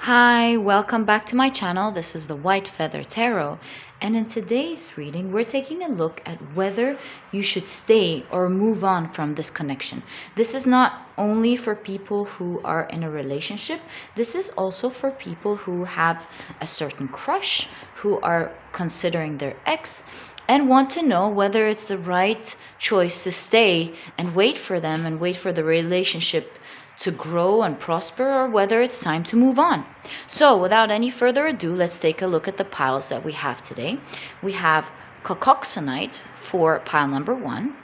Hi, welcome back to my channel. This is the White Feather Tarot, and in today's reading we're taking a look at whether you should stay or move on from this connection. This is not only for people who are in a relationship, this is also for people who have a certain crush, who are considering their ex, and want to know whether it's the right choice to stay and wait for them and wait for the relationship to grow and prosper, or whether it's time to move on. So without any further ado, let's take a look at the piles that we have today. We have Cacoxenite for pile number 1.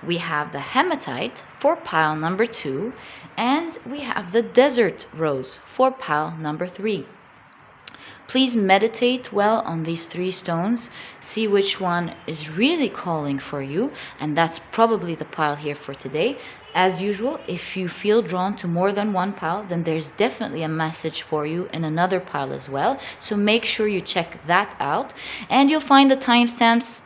We have the Hematite for pile number 2. And we have the Desert Rose for pile number 3. Please meditate well on these 3 stones. See which one is really calling for you, and that's probably the pile here for today. As usual, if you feel drawn to more than one pile, then there's definitely a message for you in another pile as well. So make sure you check that out, and you'll find the timestamps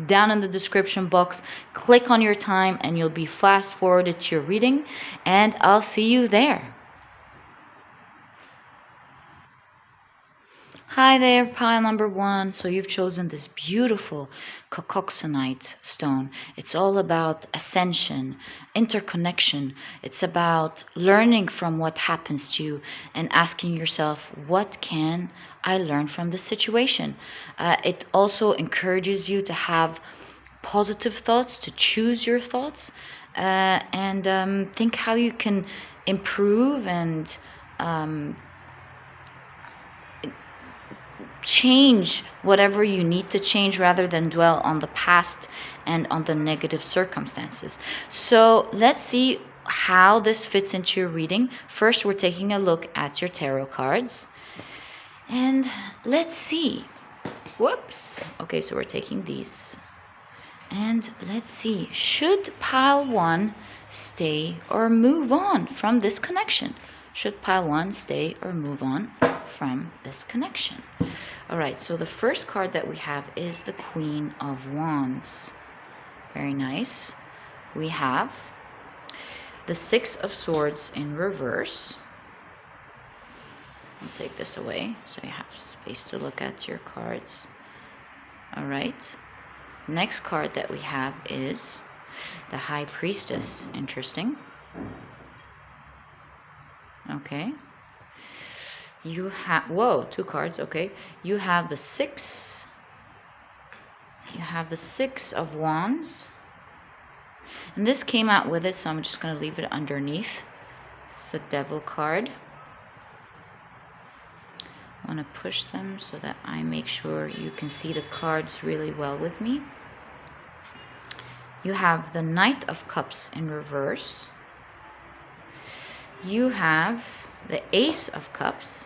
down in the description box. Click on your time and you'll be fast forwarded to your reading, and I'll see you there. Hi there, pile number 1. So you've chosen this beautiful Cacoxenite stone. It's all about ascension, interconnection. It's about learning from what happens to you and asking yourself, what can I learn from this situation? It also encourages you to have positive thoughts, to choose your thoughts, and think how you can improve and change whatever you need to change, rather than dwell on the past and on the negative circumstances. So let's see how this fits into your reading. First, we're taking a look at your tarot cards, and let's see. Whoops. Okay, so we're taking these, and let's see, should pile 1 stay or move on from this connection? Should pile 1 stay or move on from this connection? All right, so the first card that we have is the Queen of Wands. Very nice. We have the 6 of Swords in reverse. I'll take this away so you have space to look at your cards. All right. Next card that we have is the High Priestess. Interesting. Okay. You have, whoa, 2 cards. Okay. You have the 6. You have the 6 of Wands. And this came out with it, so I'm just going to leave it underneath. It's the Devil card. I want to push them so that I make sure you can see the cards really well with me. You have the Knight of Cups in reverse. You have the Ace of Cups.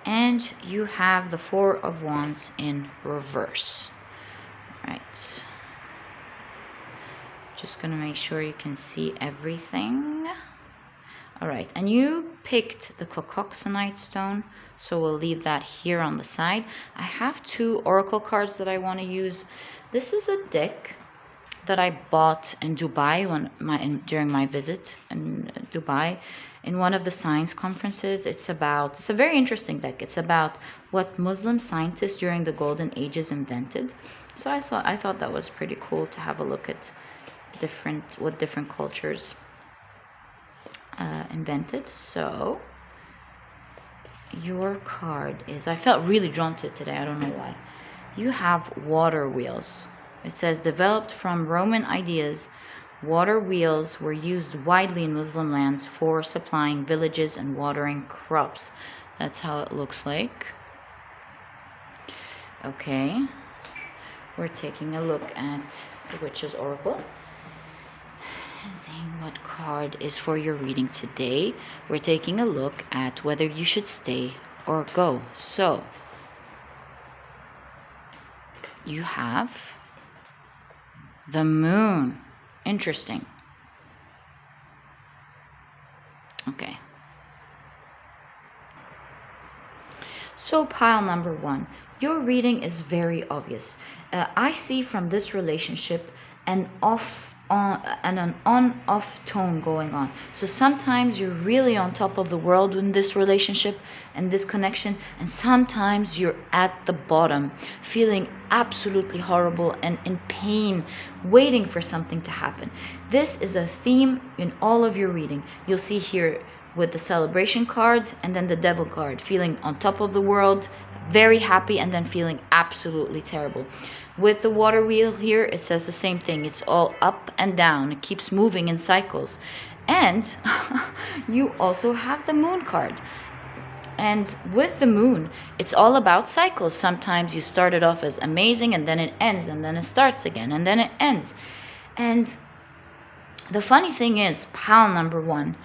And you have the 4 of Wands in reverse. All right. Just going to make sure you can see everything. All right, and you picked the Cacoxenite stone, so we'll leave that here on the side. I have 2 oracle cards that I want to use. This is a deck that I bought in Dubai during my visit in Dubai, in one of the science conferences. It's a very interesting deck. It's about what Muslim scientists during the Golden Ages invented. So I thought that was pretty cool to have a look at what different cultures invented. So your card is, I felt really drawn to it today, I don't know why. You have water wheels. It says, developed from Roman ideas, water wheels were used widely in Muslim lands for supplying villages and watering crops. That's how it looks like. Okay, we're taking a look at the Witch's Oracle and seeing what card is for your reading today. We're taking a look at whether you should stay or go. So you have the Moon. Interesting. Okay. So pile number 1, your reading is very obvious. I see from this relationship an an on-off tone going on. So sometimes you're really on top of the world in this relationship and this connection, and sometimes you're at the bottom, feeling absolutely horrible and in pain, waiting for something to happen. This is a theme in all of your reading. You'll see here with the celebration card and then the devil card, feeling on top of the world, very happy, and then feeling absolutely terrible. With the water wheel here, it says the same thing. It's all up and down. It keeps moving in cycles. And you also have the moon card. And with the moon, it's all about cycles. Sometimes you start it off as amazing, and then it ends, and then it starts again, and then it ends. And the funny thing is, pile number one,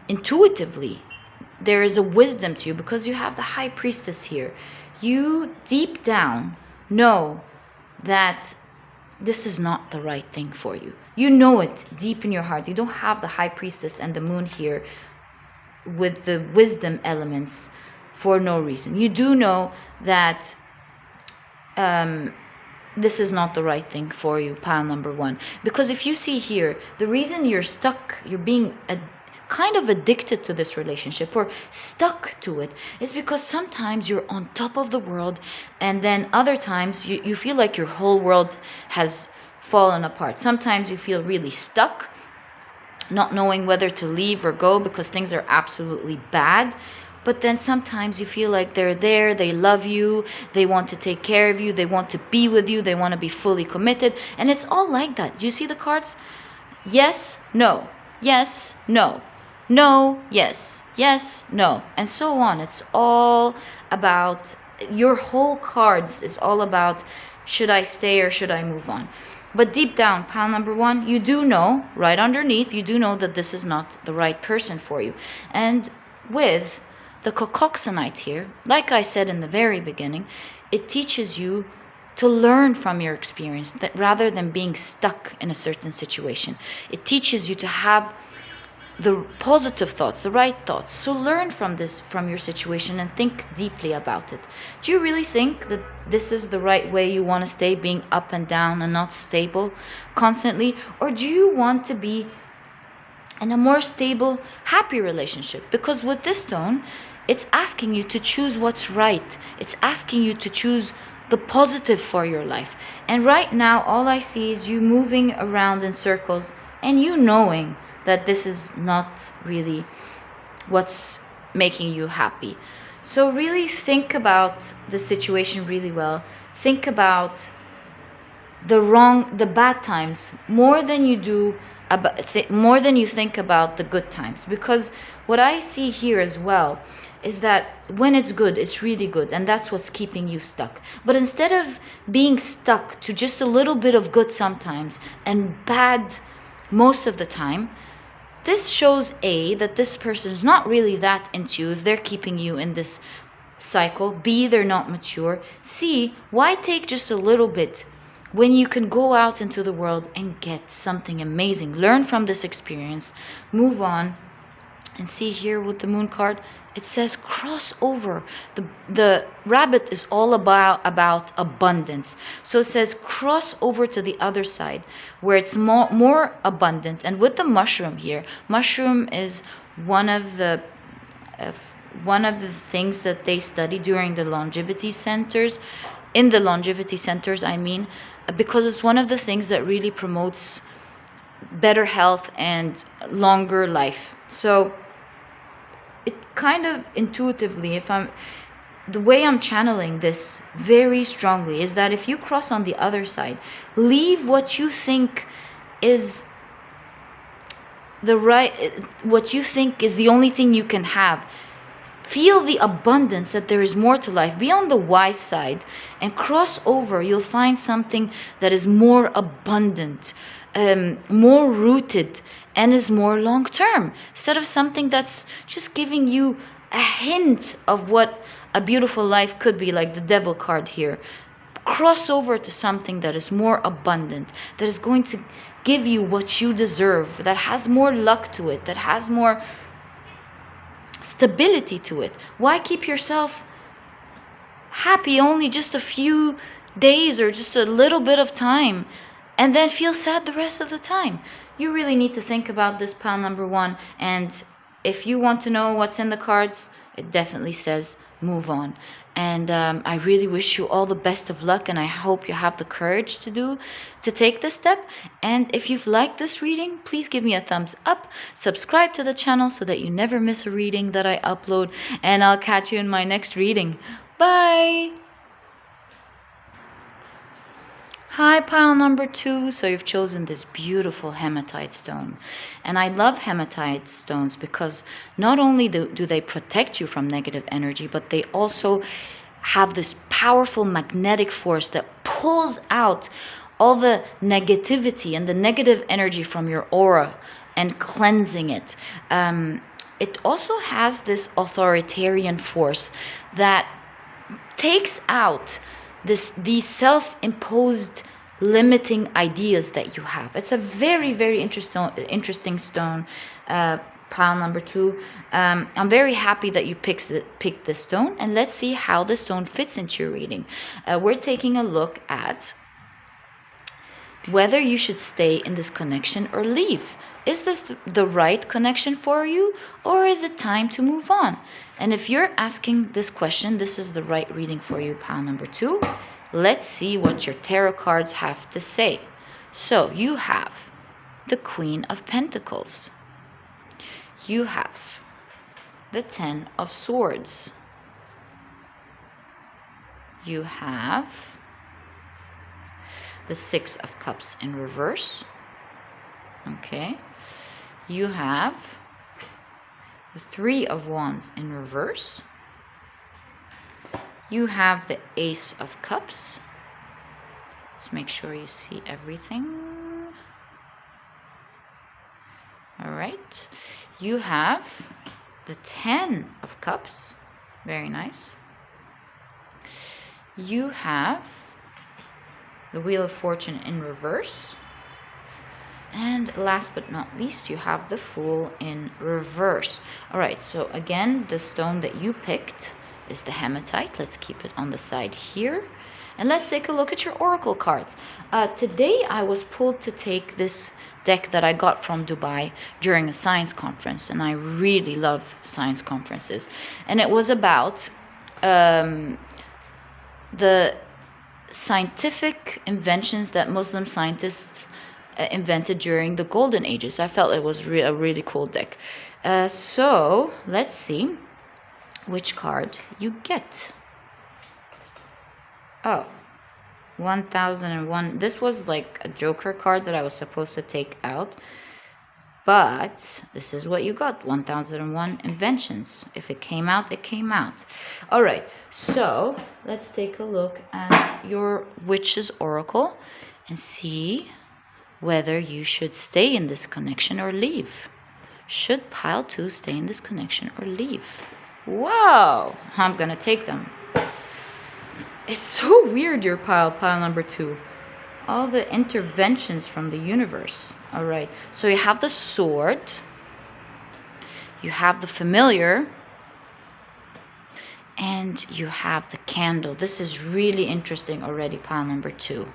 intuitively, there is a wisdom to you because you have the high priestess here. You deep down know that this is not the right thing for you. You know it deep in your heart. You don't have the high priestess and the moon here with the wisdom elements for no reason. You do know that this is not the right thing for you, pile number one. Because if you see here, the reason you're stuck, you're being kind of addicted to this relationship or stuck to it, is because sometimes you're on top of the world, and then other times you feel like your whole world has fallen apart. Sometimes you feel really stuck, not knowing whether to leave or go because things are absolutely bad. But then sometimes you feel like they're there, they love you, they want to take care of you, they want to be with you, they want to be fully committed. And it's all like that. Do you see the cards? Yes, no, yes, no, no, yes, yes, no, and so on. It's all about, your whole cards is all about, should I stay or should I move on? But deep down, pile number one, you do know, right underneath, you do know that this is not the right person for you. And with the Cacoxenite here, like I said in the very beginning, it teaches you to learn from your experience, that rather than being stuck in a certain situation. It teaches you to have the positive thoughts, the right thoughts. So learn from this, from your situation, and think deeply about it. Do you really think that this is the right way you want to stay, being up and down and not stable constantly? Or do you want to be in a more stable, happy relationship? Because with this stone, it's asking you to choose what's right. It's asking you to choose the positive for your life. And right now, all I see is you moving around in circles and you knowing that this is not really what's making you happy. So really think about the situation really well. Think about the bad times more than you do more than you think about the good times. Because what I see here as well is that when it's good, it's really good, and that's what's keeping you stuck. But instead of being stuck to just a little bit of good sometimes and bad most of the time, this shows A, that this person is not really that into you if they're keeping you in this cycle. B, they're not mature. C, why take just a little bit when you can go out into the world and get something amazing? Learn from this experience, move on. And see here with the moon card, it says cross over. The rabbit is all about abundance. So it says cross over to the other side where it's more abundant. And with the mushroom here, mushroom is one of the things that they study during the longevity centers. In the longevity centers, I mean, because it's one of the things that really promotes better health and longer life. So it kind of intuitively, the way I'm channeling this very strongly is that if you cross on the other side, leave what you think is what you think is the only thing you can have. Feel the abundance, that there is more to life. Be on the wise side and cross over. You'll find something that is more abundant, more rooted, and is more long term, instead of something that's just giving you a hint of what a beautiful life could be, like the devil card here. Cross over to something that is more abundant, that is going to give you what you deserve, that has more luck to it, that has more stability to it. Why keep yourself happy only just a few days or just a little bit of time and then feel sad the rest of the time? you really need to think about this, pile number 1. And if you want to know what's in the cards, it definitely says move on. And I really wish you all the best of luck, and I hope you have the courage to take this step. And if you've liked this reading, please give me a thumbs up, subscribe to the channel so that you never miss a reading that I upload, and I'll catch you in my next reading. Bye! Hi, pile number 2. So you've chosen this beautiful hematite stone. And I love hematite stones because not only do they protect you from negative energy, but they also have this powerful magnetic force that pulls out all the negativity and the negative energy from your aura and cleansing it. It also has this authoritarian force that takes out these self-imposed limiting ideas that you have. It's a very, very interesting stone, pile number 2. I'm very happy that you picked this stone, and let's see how the stone fits into your reading. We're taking a look at whether you should stay in this connection or leave. Is this the right connection for you, or is it time to move on? And if you're asking this question, this is the right reading for you, pile number 2. Let's see what your tarot cards have to say. So you have the Queen of Pentacles. You have the 10 of Swords. You have the 6 of Cups in reverse. Okay. You have the 3 of Wands in reverse. You have the Ace of Cups. Let's make sure you see everything. All right. You have the 10 of Cups. Very nice. You have the Wheel of Fortune in reverse. And last but not least, you have the Fool in reverse. All right, so again, the stone that you picked is the hematite. Let's keep it on the side here. And let's take a look at your oracle cards. Today, I was pulled to take this deck that I got from Dubai during a science conference. And I really love science conferences. And it was about the scientific inventions that Muslim scientists invented during the golden ages. I felt it was a really cool deck. So let's see which card you get. Oh, 1001. This was like a Joker card that I was supposed to take out, but this is what you got. 1001 inventions. If it came out, it came out. All right, so let's take a look at your Witch's Oracle and see whether you should stay in this connection or leave. Should pile 2 stay in this connection or leave? Whoa! I'm gonna take them. It's so weird, your pile number 2. All the interventions from the universe. All right, so you have the Sword. You have the Familiar. And you have the Candle. This is really interesting already, pile number 2.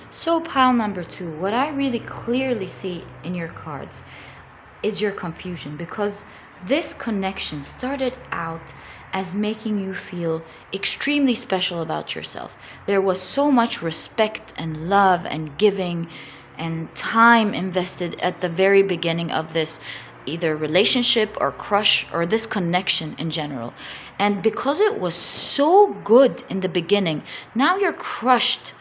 So pile number 2, what I really clearly see in your cards is your confusion, because this connection started out as making you feel extremely special about yourself. There was so much respect and love and giving and time invested at the very beginning of this either relationship or crush or this connection in general. And because it was so good in the beginning, now you're crushed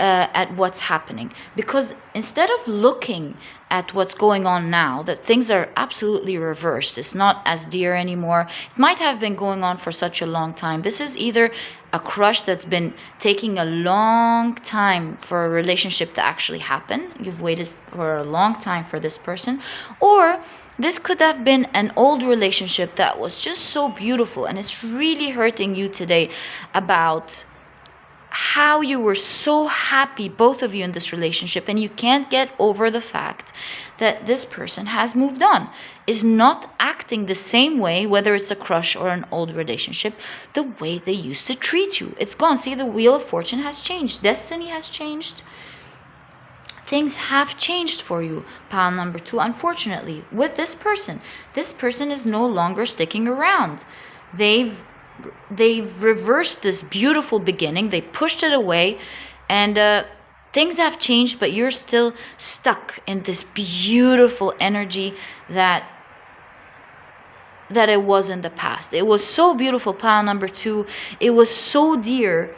at what's happening, because instead of looking at what's going on now, that things are absolutely reversed, it's not as dear anymore, it might have been going on for such a long time. This is either a crush that's been taking a long time for a relationship to actually happen, you've waited for a long time for this person, or this could have been an old relationship that was just so beautiful and it's really hurting you today about how you were so happy, both of you, in this relationship, and you can't get over the fact that this person has moved on, is not acting the same way, whether it's a crush or an old relationship, the way they used to treat you. It's gone. See, the Wheel of Fortune has changed. Destiny has changed. things have changed for you, pile number 2, unfortunately, with this person. This person is no longer sticking around. They've reversed this beautiful beginning. They pushed it away, and things have changed, but you're still stuck in this beautiful energy that it was in the past. It was so beautiful, pile number 2. It was so dear.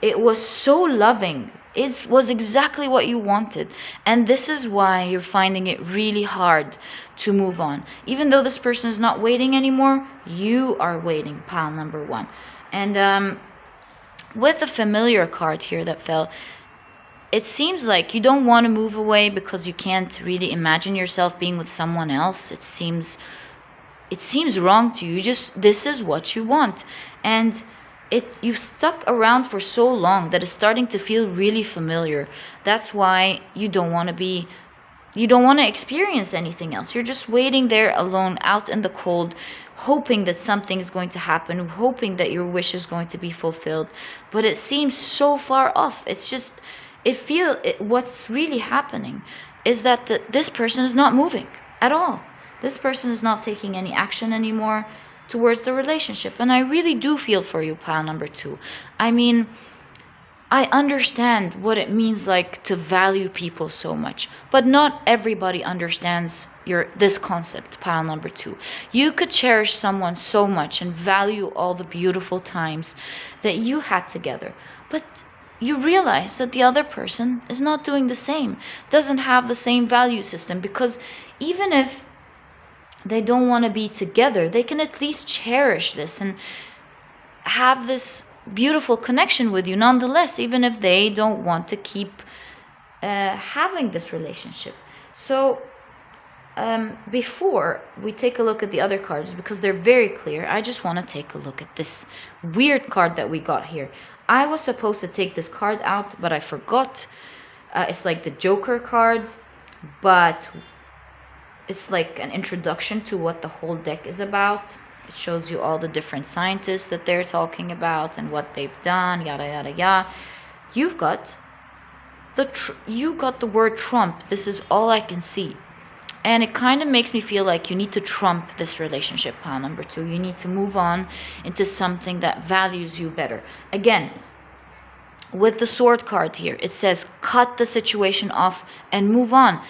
It was so loving. It was exactly what you wanted. And this is why you're finding it really hard to move on. Even though this person is not waiting anymore, you are waiting, pile number 1. And with the familiar card here that fell, it seems like you don't want to move away because you can't really imagine yourself being with someone else. It seems wrong to you. This is what you want. And you've stuck around for so long that it's starting to feel really familiar. That's why you don't want to experience anything else. You're just waiting there alone, out in the cold, hoping that something's going to happen, hoping that your wish is going to be fulfilled. But it seems so far off. What's really happening is that this person is not moving at all. This person is not taking any action anymore towards the relationship. And I really do feel for you, pile number 2. I mean, I understand what it means like to value people so much, but not everybody understands this concept, pile number 2. You could cherish someone so much and value all the beautiful times that you had together, but you realize that the other person is not doing the same, doesn't have the same value system, because even if they don't want to be together, they can at least cherish this and have this beautiful connection with you nonetheless, even if they don't want to keep having this relationship. So before we take a look at the other cards, because they're very clear, I just want to take a look at this weird card that we got here. I was supposed to take this card out, but I forgot. It's like the Joker card, but it's like an introduction to what the whole deck is about. It shows you all the different scientists that they're talking about and what they've done, yada yada yada. You got the word Trump. This is all I can see. And it kind of makes me feel like you need to trump this relationship, pile number 2. You need to move on into something that values you better. Again, with the sword card here, it says cut the situation off and move on.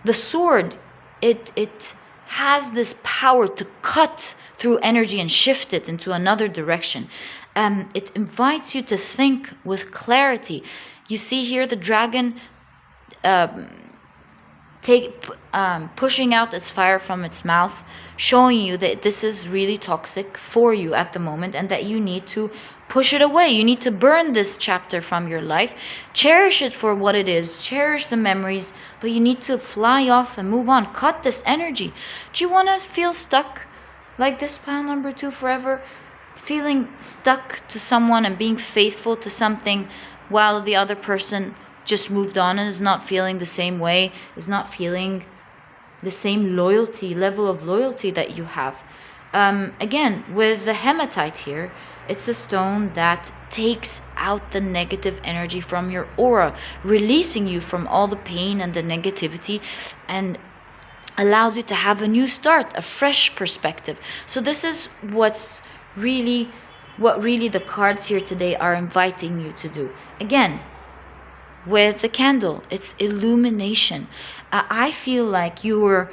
The sword, it has this power to cut through energy and shift it into another direction. It invites you to think with clarity. You see here the dragon pushing out its fire from its mouth, showing you that this is really toxic for you at the moment and that you need to push it away. You need to burn this chapter from your life. Cherish it for what it is. Cherish the memories, but you need to fly off and move on. Cut this energy. Do you want to feel stuck like this, pile number 2, forever? Feeling stuck to someone and being faithful to something while the other person just moved on and is not feeling the same way, is not feeling the same level of loyalty that you have. Again, with the Hematite here, it's a stone that takes out the negative energy from your aura, releasing you from all the pain and the negativity, and allows you to have a new start, a fresh perspective. So this is what really the cards here today are inviting you to do. Again, with the candle, it's illumination. I feel like you were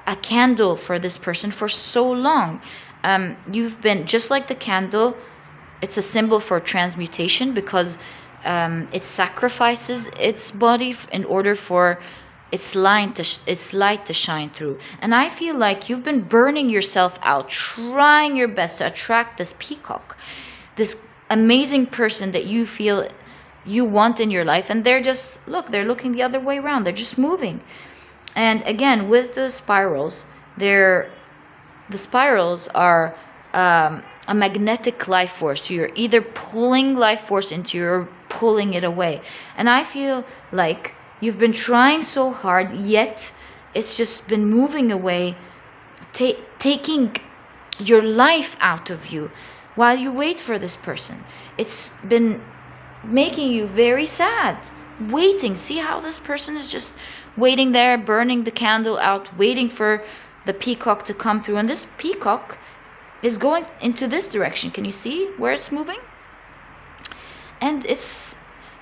a candle for this person for so long. You've been, just like the candle, it's a symbol for transmutation, because it sacrifices its body in order for its light to shine through. And I feel like you've been burning yourself out, trying your best to attract this peacock, this amazing person that you feel you want in your life, and they're looking the other way around. They're just moving. And again, with the spirals, the spirals are a magnetic life force. You're either pulling life force into you or pulling it away. And I feel like you've been trying so hard, yet it's just been moving away, taking your life out of you while you wait for this person. It's been making you very sad, waiting. See how this person is just waiting there, burning the candle out, waiting for the peacock to come through. And this peacock is going into this direction. Can you see where it's moving? And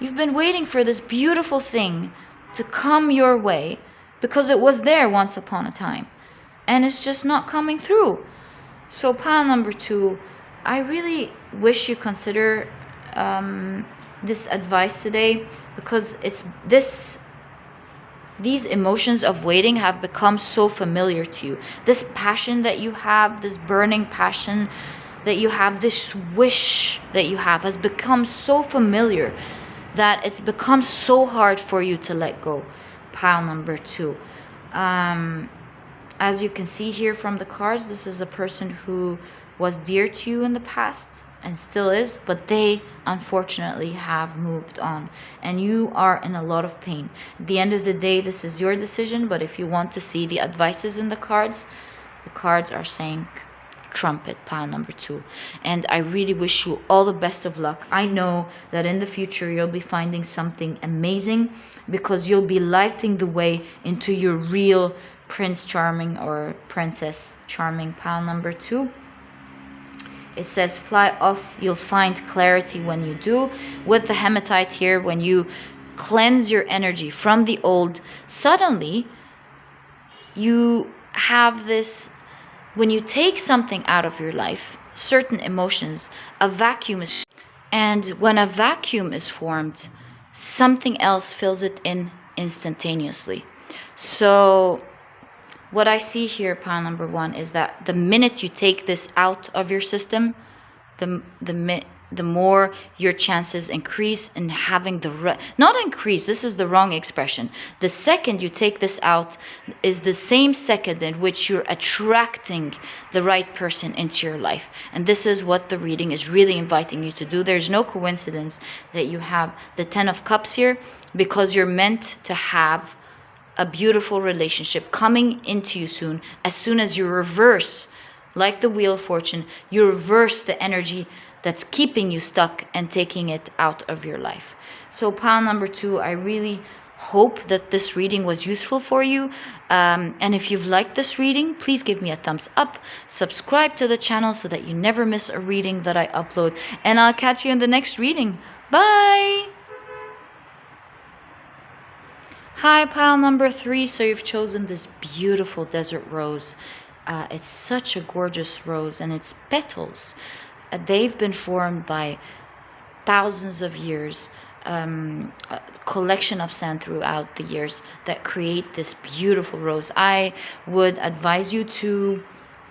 you've been waiting for this beautiful thing to come your way because it was there once upon a time, and it's just not coming through. So pile number 2, I really wish you consider this advice today, because these emotions of waiting have become so familiar to you. This passion that you have, this burning passion that you have, this wish that you have, has become so familiar that it's become so hard for you to let go. Pile number 2. As you can see here from the cards, this is a person who was dear to you in the past and still is, but they unfortunately have moved on, and you are in a lot of pain. At the end of the day, this is your decision, but if you want to see the advices in the cards are saying trumpet, pile number 2. And I really wish you all the best of luck. I know that in the future you'll be finding something amazing, because you'll be lighting the way into your real Prince Charming or Princess Charming, pile number 2. It says fly off, you'll find clarity when you do. With the hematite here, when you cleanse your energy from the old, suddenly you have this, when you take something out of your life, certain emotions, a vacuum is, and when a vacuum is formed, something else fills it in instantaneously. So what I see here, pile number 1, is that the minute you take this out of your system, the more your chances increase in having not increase, this is the wrong expression. The second you take this out is the same second in which you're attracting the right person into your life. And this is what the reading is really inviting you to do. There's no coincidence that you have the 10 of Cups here, because you're meant to have a beautiful relationship coming into you soon. As soon as you reverse, like the Wheel of Fortune, you reverse the energy that's keeping you stuck and taking it out of your life. So pile number 2, I really hope that this reading was useful for you. And if you've liked this reading, please give me a thumbs up, subscribe to the channel so that you never miss a reading that I upload. And I'll catch you in the next reading. Bye! Hi, pile number 3. So you've chosen this beautiful desert rose. It's such a gorgeous rose, and its petals, they've been formed by thousands of years, a collection of sand throughout the years that create this beautiful rose. I would advise you to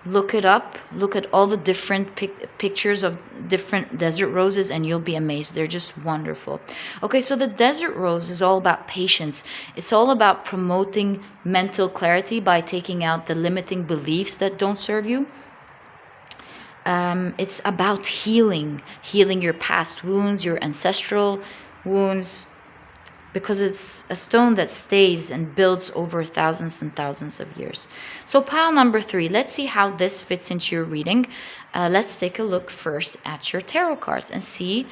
look it up, look at all the different pictures of different desert roses, and you'll be amazed. They're just wonderful. Okay, so the desert rose is all about patience. It's all about promoting mental clarity by taking out the limiting beliefs that don't serve you. It's about healing your past wounds, your ancestral wounds, because it's a stone that stays and builds over thousands and thousands of years. So pile number 3, let's see how this fits into your reading. Let's take a look first at your tarot cards and see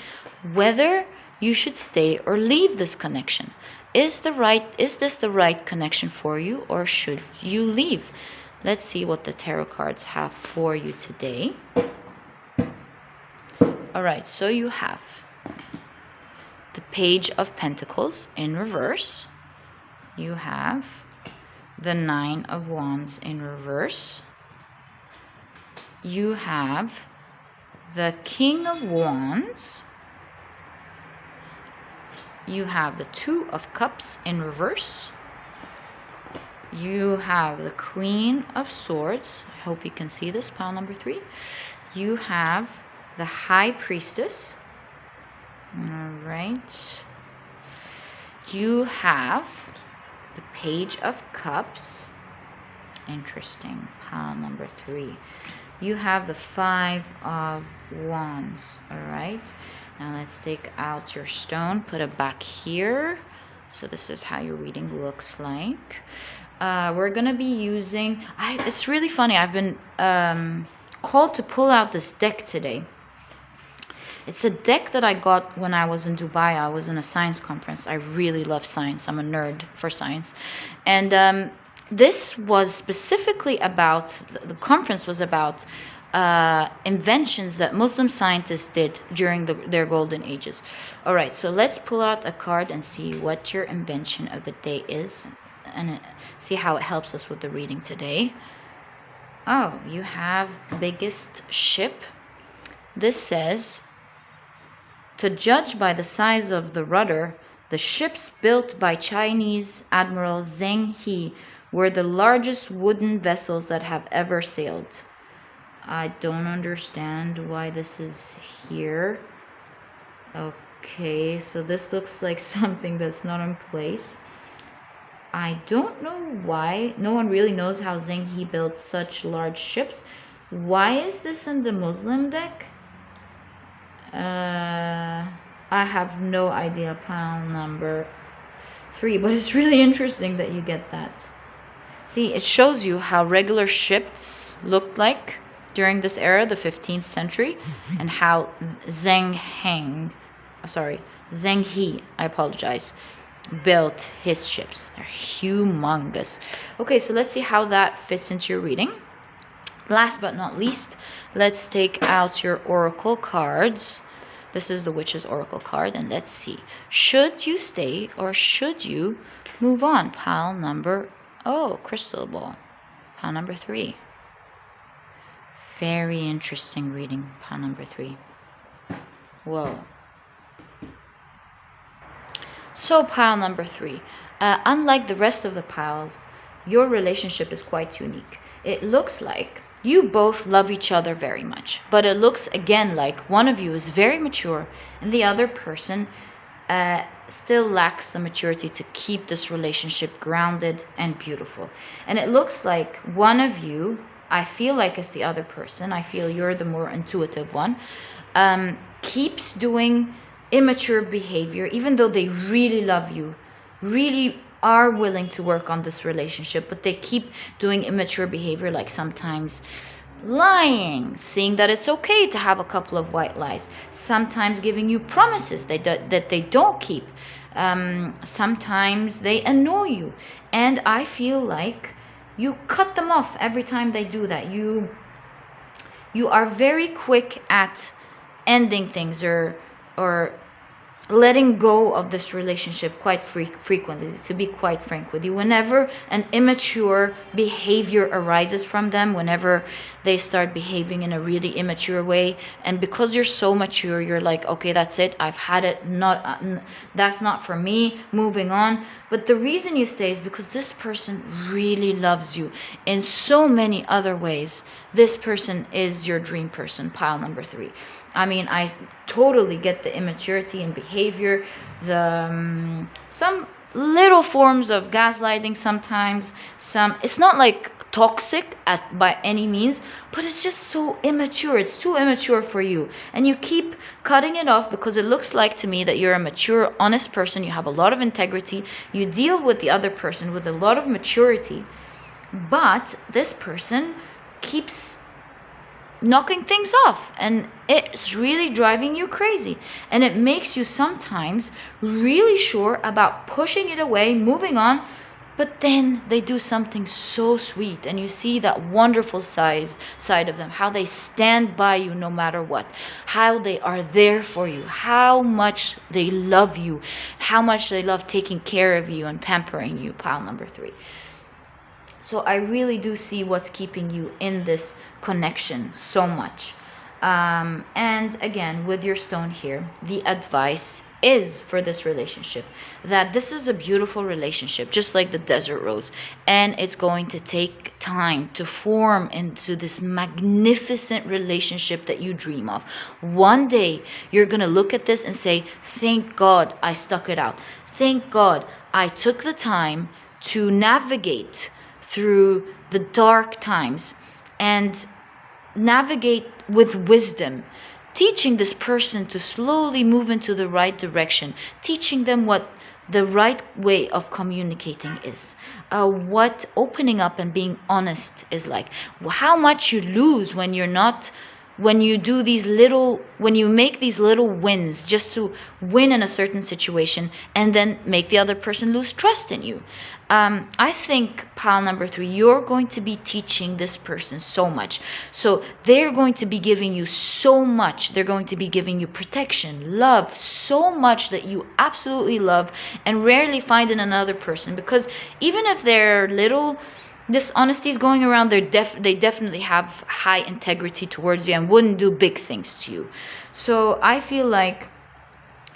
whether you should stay or leave this connection. Is this the right connection for you, or should you leave? Let's see what the tarot cards have for you today. All right, so you have the Page of Pentacles in reverse. You have the 9 of Wands in reverse. You have the King of Wands. You have the 2 of Cups in reverse. You have the Queen of Swords. I hope you can see this, pile number 3. You have the High Priestess. All right. You have the Page of Cups. Interesting. Pile number 3. You have the 5 of Wands. All right. Now let's take out your stone. Put it back here. So this is how your reading looks like. We're gonna be using. It's really funny. I've been called to pull out this deck today. It's a deck that I got when I was in Dubai. I was in a science conference. I really love science. I'm a nerd for science. And this was specifically about, the conference was about inventions that Muslim scientists did during their golden ages. All right, so let's pull out a card and see what your invention of the day is, and see how it helps us with the reading today. Oh, you have biggest ship. This says, to judge by the size of the rudder, the ships built by Chinese Admiral Zheng He were the largest wooden vessels that have ever sailed. I don't understand why this is here. Okay, so this looks like something that's not in place. I don't know why. No one really knows how Zheng He built such large ships. Why is this in the Muslim deck? I have no idea. Pile number 3, but it's really interesting that you get that. See, it shows you how regular ships looked like during this era, the 15th century, and how Zheng He, I apologize, built his ships. They're humongous. Okay, so let's see how that fits into your reading. Last but not least, let's take out your oracle cards. This is the Witch's Oracle card, and let's see. Should you stay or should you move on? Pile number, crystal ball. Pile number 3. Very interesting reading, pile number 3. Whoa. So pile number 3. Unlike the rest of the piles, your relationship is quite unique. It looks like you both love each other very much, but it looks again like one of you is very mature and the other person still lacks the maturity to keep this relationship grounded and beautiful. And it looks like one of you, I feel like it's the other person, I feel you're the more intuitive one, keeps doing immature behavior, even though they really love you, really are willing to work on this relationship, but they keep doing immature behavior, like sometimes lying, saying that it's okay to have a couple of white lies, sometimes giving you promises that they don't keep, sometimes they annoy you, and I feel like you cut them off every time they do that. You are very quick at ending things or letting go of this relationship quite frequently, to be quite frank with you. Whenever an immature behavior arises from them, whenever they start behaving in a really immature way, and because you're so mature, you're like, okay, that's it, I've had it, that's not for me, moving on. But the reason you stay is because this person really loves you in so many other ways. This person is your dream person, pile number 3. I mean, I totally get the immaturity in behavior, the some little forms of gaslighting sometimes. It's not like toxic by any means, but it's just so immature. It's too immature for you, and you keep cutting it off because it looks like to me that you're a mature, honest person. You have a lot of integrity. You deal with the other person with a lot of maturity, but this person keeps knocking things off, and it's really driving you crazy, and it makes you sometimes really sure about pushing it away, moving on, but then they do something so sweet, and you see that wonderful side of them, how they stand by you no matter what, how they are there for you, how much they love you, how much they love taking care of you and pampering you, pile number 3. So I really do see what's keeping you in this connection so much. And again, with your stone here, the advice is for this relationship that this is a beautiful relationship, just like the desert rose, and it's going to take time to form into this magnificent relationship that you dream of. One day you're going to look at this and say, thank God I stuck it out. Thank God I took the time to navigate through the dark times and navigate with wisdom, teaching this person to slowly move into the right direction, teaching them what the right way of communicating is, what opening up and being honest is like, how much you lose when you're not when you do these little, when you make these little wins just to win in a certain situation and then make the other person lose trust in you. I think, pile number 3, you're going to be teaching this person so much. So they're going to be giving you so much. They're going to be giving you protection, love, so much that you absolutely love and rarely find in another person. Because even if they're little dishonesties going around, they definitely have high integrity towards you and wouldn't do big things to you. So I feel like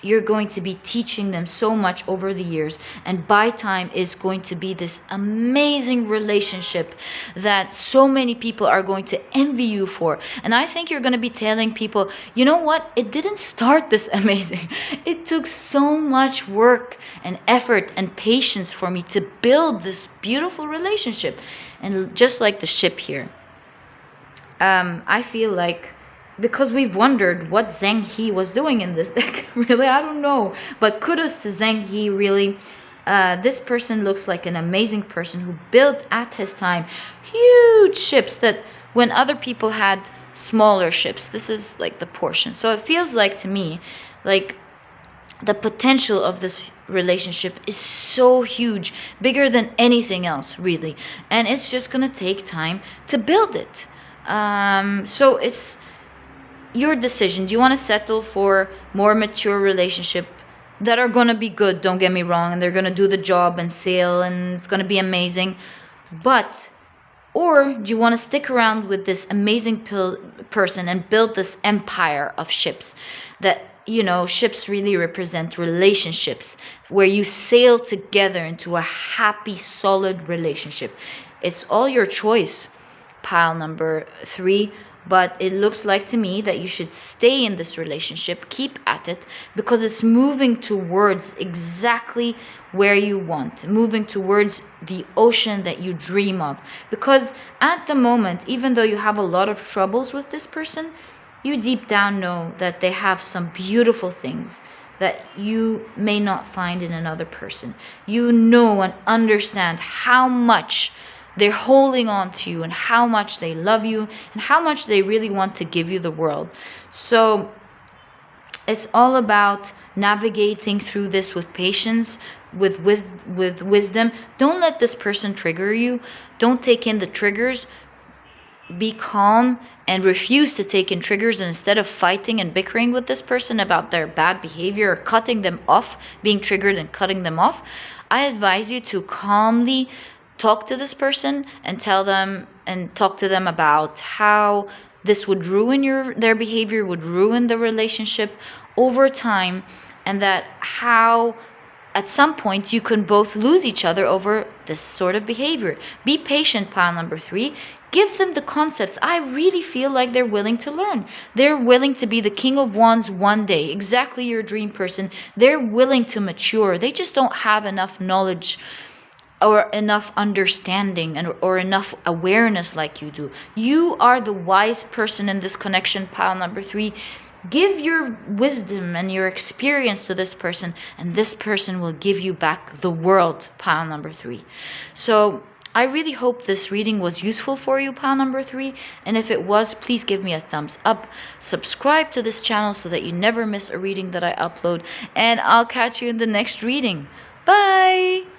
you're going to be teaching them so much over the years, and by time is going to be this amazing relationship that so many people are going to envy you for. And I think you're going to be telling people, you know what, it didn't start this amazing. It took so much work and effort and patience for me to build this beautiful relationship. And just like the ship here, I feel like, because we've wondered what Zheng He was doing in this deck. Really, I don't know. But kudos to Zheng He, really. This person looks like an amazing person who built at his time huge ships that when other people had smaller ships, this is like the portion. So it feels like to me, like the potential of this relationship is so huge, bigger than anything else, really. And it's just gonna take time to build it. So it's your decision. Do you want to settle for more mature relationship that are going to be good, don't get me wrong, and they're going to do the job and sail and it's going to be amazing, but, or do you want to stick around with this amazing person and build this empire of ships that, you know, ships really represent relationships where you sail together into a happy, solid relationship. It's all your choice, pile number 3. But it looks like to me that you should stay in this relationship, keep at it, because it's moving towards exactly where you want, moving towards the ocean that you dream of. Because at the moment, even though you have a lot of troubles with this person, you deep down know that they have some beautiful things that you may not find in another person. You know and understand how much they're holding on to you and how much they love you and how much they really want to give you the world. So it's all about navigating through this with patience, with wisdom. Don't let this person trigger you. Don't take in the triggers. Be calm and refuse to take in triggers, and instead of fighting and bickering with this person about their bad behavior or cutting them off, being triggered and cutting them off, I advise you to calmly talk to this person and tell them and talk to them about how this would ruin their behavior, would ruin the relationship over time, and that how at some point you can both lose each other over this sort of behavior. Be patient, pile number 3. Give them the concepts. I really feel like they're willing to learn. They're willing to be the King of Wands one day, exactly your dream person. They're willing to mature. They just don't have enough knowledge or enough understanding or enough awareness like you do. You are the wise person in this connection, pile number 3. Give your wisdom and your experience to this person, and this person will give you back the world, pile number 3. So I really hope this reading was useful for you, pile number 3. And if it was, please give me a thumbs up. Subscribe to this channel so that you never miss a reading that I upload. And I'll catch you in the next reading. Bye!